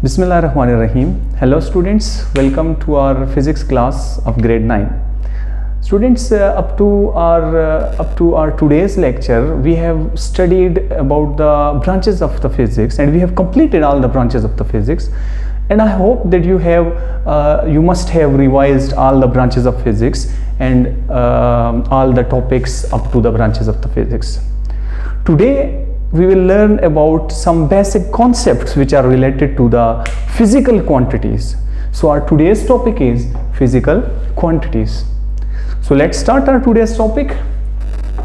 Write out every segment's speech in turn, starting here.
Bismillahirrahmanirrahim. Hello students, welcome to our physics class of grade 9. Students, up to our today's lecture, we have studied about the branches of the physics, and we have completed all the branches of the physics. And I hope that you must have revised all the branches of physics and all the topics up to the branches of the physics. Today we will learn about some basic concepts which are related to the physical quantities. So our today's topic is physical quantities. So let's start our today's topic,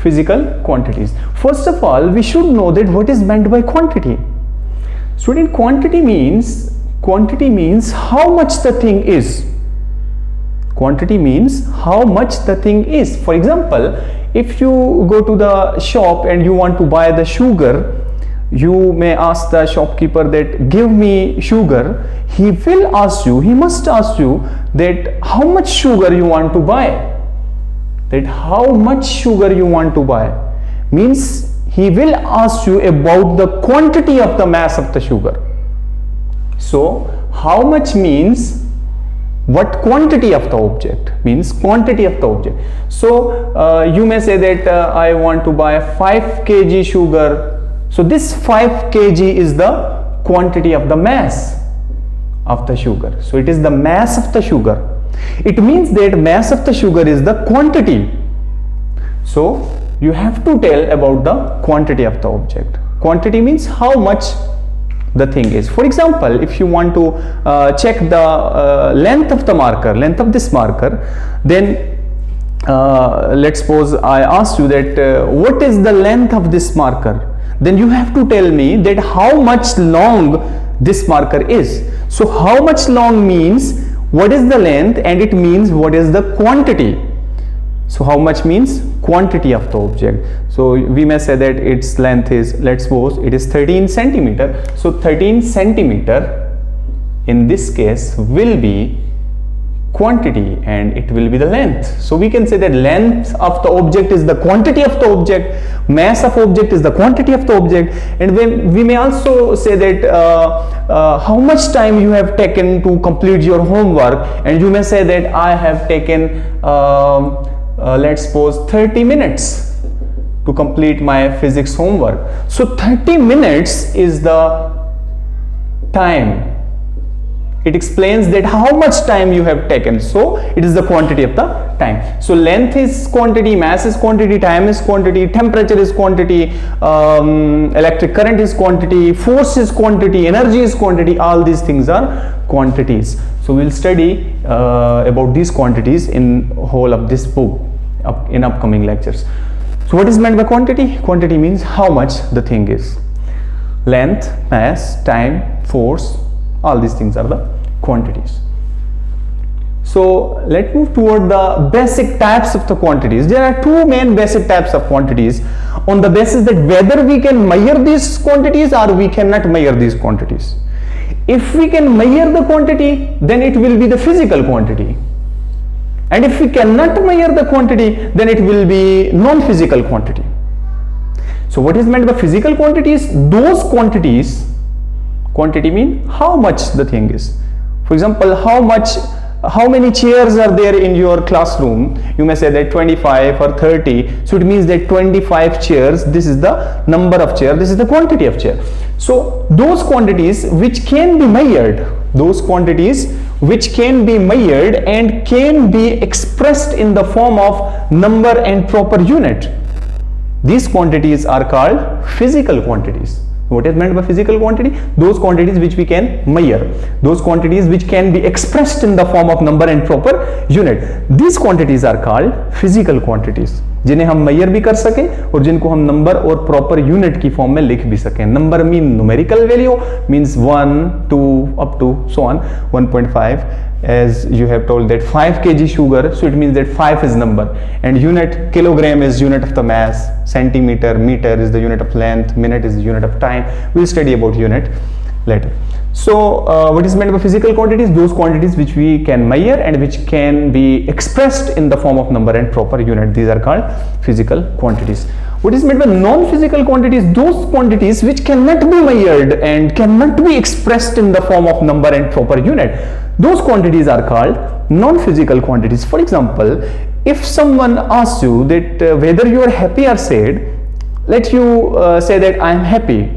physical quantities. First of all, we should know that what is meant by quantity. Student, quantity means how much the thing is. Quantity means how much the thing is. For example, if you go to the shop and you want to buy the sugar, you may ask the shopkeeper that give me sugar. He must ask you that how much sugar you want to buy. That how much sugar you want to buy means he will ask you about the quantity of the mass of the sugar. So how much means what quantity of the object, means quantity of the object. So you may say that I want to buy 5 kg sugar. So this 5 kg is the quantity of the mass of the sugar. So it is the mass of the sugar. It means that mass of the sugar is the quantity. So you have to tell about the quantity of the object. Quantity means how much the thing is. For example, if you want to check the length of the marker, length of this marker, then let's suppose I asked you that what is the length of this marker, then you have to tell me that how much long this marker is. So how much long means what is the length, and it means what is the quantity. So how much means quantity of the object. So we may say that its length is, let's suppose it is 13 centimeter. So 13 centimeter in this case will be quantity and it will be the length. So we can say that length of the object is the quantity of the object, mass of object is the quantity of the object. And then we may also say that how much time you have taken to complete your homework, and you may say that I have taken let's suppose 30 minutes to complete my physics homework. So 30 minutes is the time. It explains that how much time you have taken. So it is the quantity of the time. So length is quantity, mass is quantity, time is quantity, temperature is quantity, electric current is quantity, force is quantity, energy is quantity. All these things are quantities. So we will study about these quantities in whole of this book in upcoming lectures. So what is meant by quantity? Quantity means how much the thing is. Length, mass, time, force, all these things are the quantities. So let's move toward the basic types of the quantities. There are two main basic types of quantities, on the basis that whether we can measure these quantities or we cannot measure these quantities. If we can measure the quantity, then it will be the physical quantity. And if we cannot measure the quantity, then it will be non-physical quantity. So what is meant by physical quantities? Those quantities, quantity mean how much the thing is. For example, how many chairs are there in your classroom? You may say that 25 or 30. So it means that 25 chairs, this is the number of chairs, this is the quantity of chair. So those quantities which can be measured, those quantities which can be measured and can be expressed in the form of number and proper unit, these quantities are called physical quantities. What is meant by physical quantity? Those quantities which we can measure, those quantities which can be expressed in the form of number and proper unit. These quantities are called physical quantities, जिन्हें हम measure भी कर सकें और जिनको हम number और proper unit की form में लिख भी सकें. Number mean numerical value, means 1, 2 up to so on 1.5. As you have told that 5 kg sugar, so it means that 5 is number, and unit, kilogram is unit of the mass, centimeter, meter is the unit of length, minute is the unit of time. We will study about unit later. So what is meant by physical quantities? Those quantities which we can measure and which can be expressed in the form of number and proper unit. These are called physical quantities. What is meant by non-physical quantities? Those quantities which cannot be measured and cannot be expressed in the form of number and proper unit. Those quantities are called non-physical quantities. For example, if someone asks you that whether you are happy or sad, let you say that I am happy,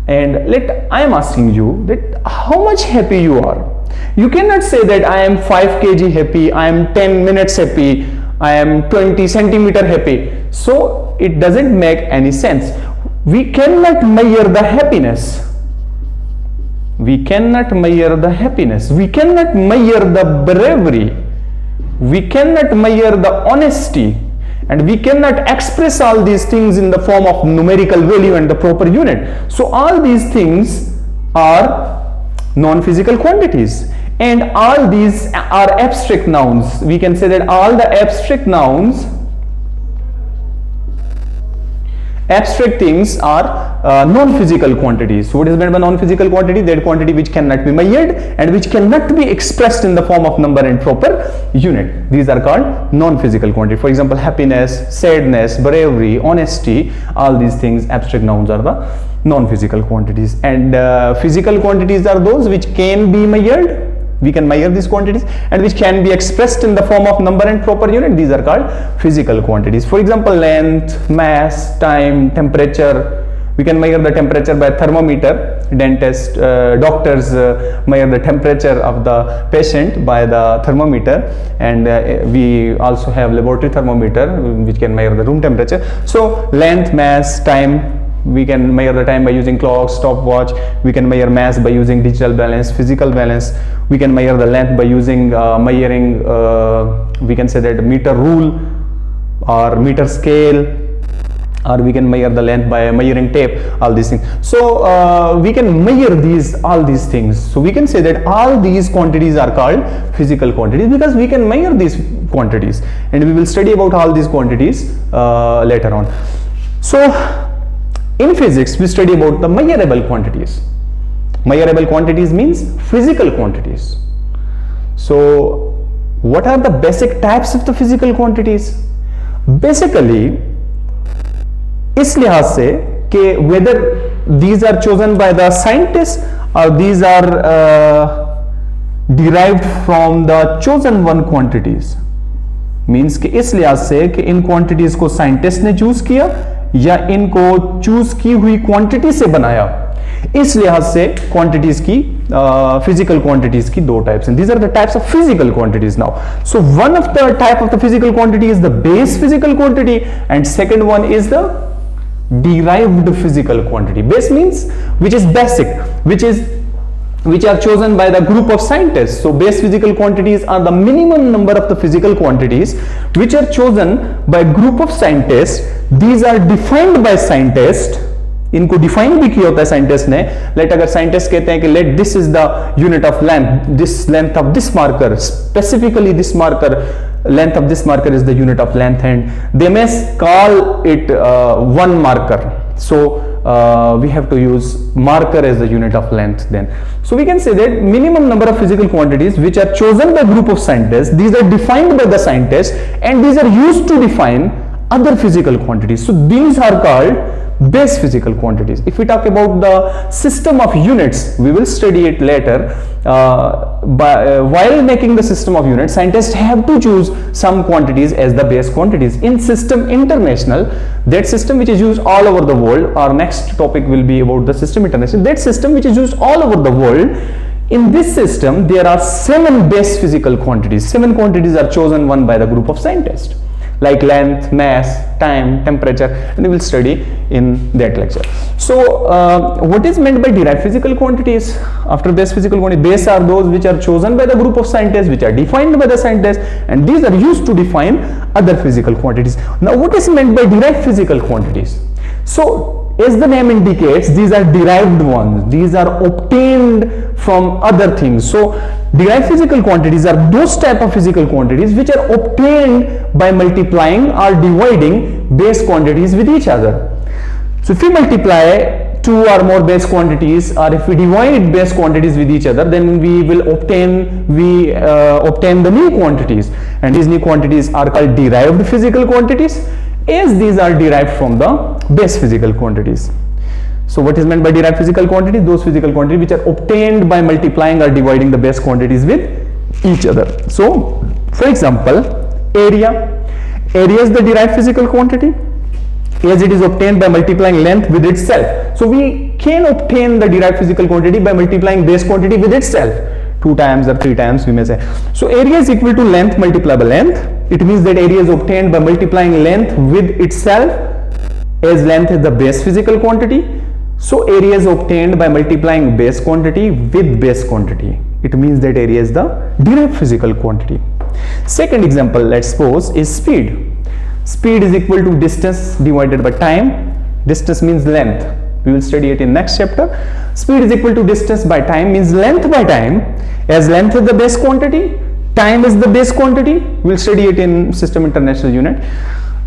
and I am asking you that how much happy you are. You cannot say that I am 5 kg happy, I am 10 minutes happy, I am 20 centimeter happy. So it doesn't make any sense. We cannot measure the happiness. We cannot measure the happiness. We cannot measure the bravery. We cannot measure the honesty. And we cannot express all these things in the form of numerical value and the proper unit. So all these things are non-physical quantities. And all these are abstract nouns. We can say that all the abstract nouns, abstract things are non-physical quantities. So what is meant by non-physical quantity? That quantity which cannot be measured and which cannot be expressed in the form of number and proper unit. These are called non-physical quantity. For example, happiness, sadness, bravery, honesty, all these things, abstract nouns, are the non-physical quantities. And physical quantities are those which can be measured. We can measure these quantities, and which can be expressed in the form of number and proper unit. These are called physical quantities. For example, length, mass, time, temperature. We can measure the temperature by thermometer. Dentist, doctors measure the temperature of the patient by the thermometer, and we also have laboratory thermometer which can measure the room temperature. So length, mass, time. We can measure the time by using clock, stopwatch. We can measure mass by using digital balance, physical balance. We can measure the length by using measuring, we can say that meter rule or meter scale, or we can measure the length by measuring tape, all these things. So we can measure all these things. So we can say that all these quantities are called physical quantities because we can measure these quantities, and we will study about all these quantities later on. So in physics, we study about the measurable quantities. Measurable quantities means physical quantities. So what are the basic types of the physical quantities? Basically, इस लिहाज से कि whether these are chosen by the scientists or these are derived from the chosen one quantities, means कि इस लिहाज से कि इन quantities को scientist ने choose किया या इनको choose की हुई quantity से बनाया, इस लिहाज से quantities की physical quantities की दो types हैं. These are the types of physical quantities now. So one of the type of the physical quantity is the base physical quantity, and second one is the derived physical quantity. Base means which is basic, which are chosen by the group of scientists. So base physical quantities are the minimum number of the physical quantities which are chosen by a group of scientists. These are defined by scientists. इनको define भी किया होता है scientist ने. Late अगर scientist कहते हैं कि let this is the unit of length, this length of this marker, specifically this marker, length of this marker is the unit of length, and they may call it one marker. So we have to use marker as the unit of length then. So we can say that minimum number of physical quantities which are chosen by group of scientists, these are defined by the scientists, and these are used to define other physical quantities. So these are called base physical quantities. If we talk about the system of units, we will study it later. While making the system of units, scientists have to choose some quantities as the base quantities. In system international, that system which is used all over the world, our next topic will be about the system international, that system which is used all over the world. In this system, there are 7 base physical quantities. 7 quantities are chosen one by the group of scientists, like length, mass, time, temperature, and we will study in that lecture. So what is meant by derived physical quantities? After base physical quantities, base are those which are chosen by the group of scientists, which are defined by the scientists, and these are used to define other physical quantities. Now what is meant by derived physical quantities? So as the name indicates, these are derived ones. These are obtained from other things. So derived physical quantities are those type of physical quantities which are obtained by multiplying or dividing base quantities with each other. So if we multiply 2 or more base quantities, or if we divide base quantities with each other, then we will obtain the new quantities, and these new quantities are called derived physical quantities. as these are derived from the base physical quantities. So what is meant by derived physical quantity? Those physical quantities which are obtained by multiplying or dividing the base quantities with each other. So for example, area is the derived physical quantity as it is obtained by multiplying length with itself. So we can obtain the derived physical quantity by multiplying base quantity with itself, 2 times or 3 times we may say. So area is equal to length multiplied by length. It means that area is obtained by multiplying length with itself, as length is the base physical quantity. So area is obtained by multiplying base quantity with base quantity. It means that area is the derived physical quantity. Second example, let's suppose, is speed. Speed is equal to distance divided by time. Distance means length. We will study it in next chapter. Speed is equal to distance by time means length by time, as length is the base quantity, time is the base quantity. We will study it in System International Unit.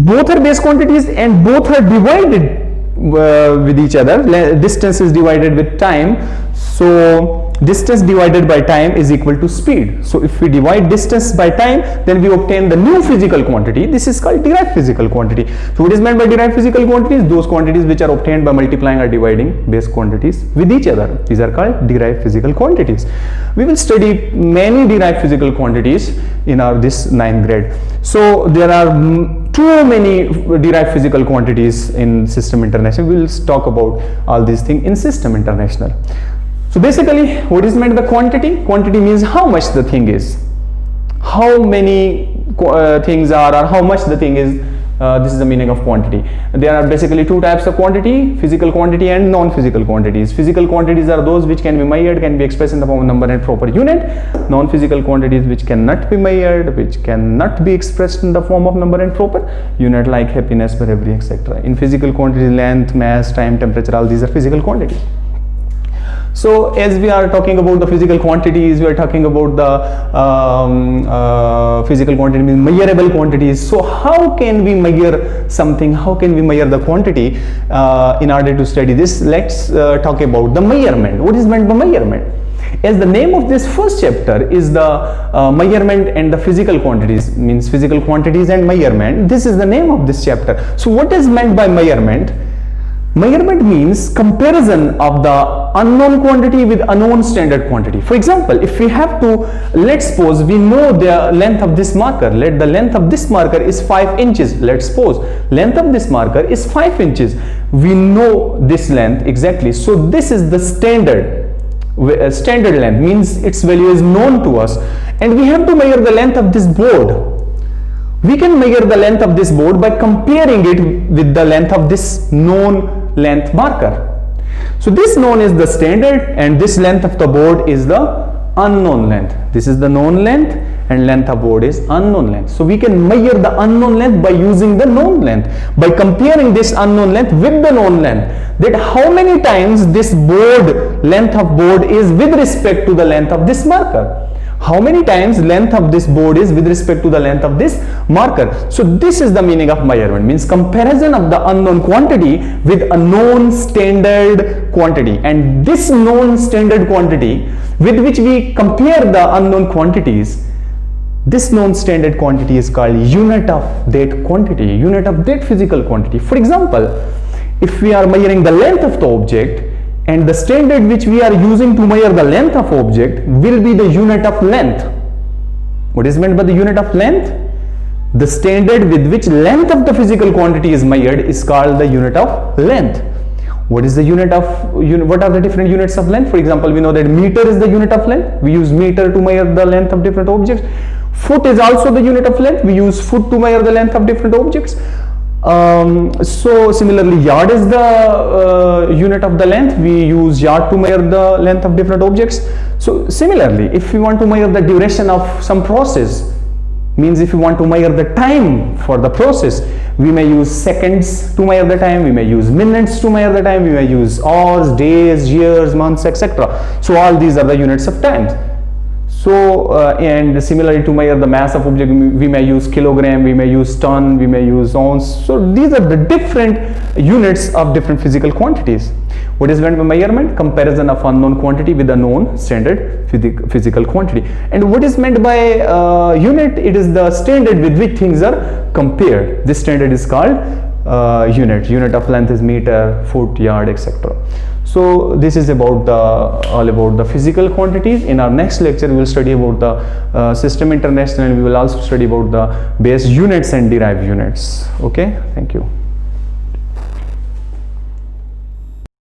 Both are base quantities and both are divided with each other. Distance is divided with time, so distance divided by time is equal to speed. So if we divide distance by time, then we obtain the new physical quantity. This is called derived physical quantity. So what is meant by derived physical quantities? Those quantities which are obtained by multiplying or dividing base quantities with each other. These are called derived physical quantities. We will study many derived physical quantities in our this 9th grade. So there are too many derived physical quantities in System International. We will talk about all these things in System International. So basically, what is meant by quantity? Quantity means how much the thing is, how many things are, or how much the thing is. This is the meaning of quantity. There are basically 2 types of quantity: physical quantity and non-physical quantities. Physical quantities are those which can be measured, can be expressed in the form of number and proper unit. Non-physical quantities which cannot be measured, which cannot be expressed in the form of number and proper unit, like happiness, bravery, etc. In physical quantities, length, mass, time, temperature, all these are physical quantities. So as we are talking about the physical quantities, we are talking about the physical quantity means measurable quantities. So how can we measure something? How can we measure the quantity? In order to study this, let's talk about the measurement. What is meant by measurement? As the name of this first chapter is the measurement and the physical quantities, means physical quantities and measurement. This is the name of this chapter. So what is meant by measurement? Measurement means comparison of the unknown quantity with unknown standard quantity. For example, if we have to, let's suppose we know the length of this marker. Let the length of this marker is 5 inches. Let's suppose length of this marker is 5 inches. We know this length exactly. So this is the standard length, means its value is known to us, and we have to measure the length of this board. We can measure the length of this board by comparing it with the length of this known length marker. So this known is the standard, and this length of the board is the unknown length. This is the known length, and length of board is unknown length. So we can measure the unknown length by using the known length, by comparing this unknown length with the known length, that how many times this board, length of board is with respect to the length of this marker. How many times length of this board is with respect to the length of this marker. So this is the meaning of measurement, means comparison of the unknown quantity with a known standard quantity. And this known standard quantity with which we compare the unknown quantities, this known standard quantity is called unit of that quantity, unit of that physical quantity. For example, if we are measuring the length of the object, and the standard which we are using to measure the length of object will be the unit of length. What is meant by the unit of length? The standard with which length of the physical quantity is measured is called the unit of length. What is the unit of, what are the different units of length? For example, we know that meter is the unit of length. We use meter to measure the length of different objects. Foot is also the unit of length. We use foot to measure the length of different objects. So similarly, yard is the unit of the length. We use yard to measure the length of different objects. So similarly, if we want to measure the duration of some process, means if we want to measure the time for the process, we may use seconds to measure the time, we may use minutes to measure the time, we may use hours, days, years, months, etc. So all these are the units of time. So and similarly, to measure the mass of object, we may use kilogram, we may use ton, we may use ounce. So these are the different units of different physical quantities. What is meant by measurement? Comparison of unknown quantity with a known standard physical quantity. And what is meant by unit? It is the standard with which things are compared. This standard is called unit of length is meter, foot, yard, etc. So this is about all about the physical quantities. In our next lecture we will study about the system international, and we will also study about the base units and derived units. Okay, thank you.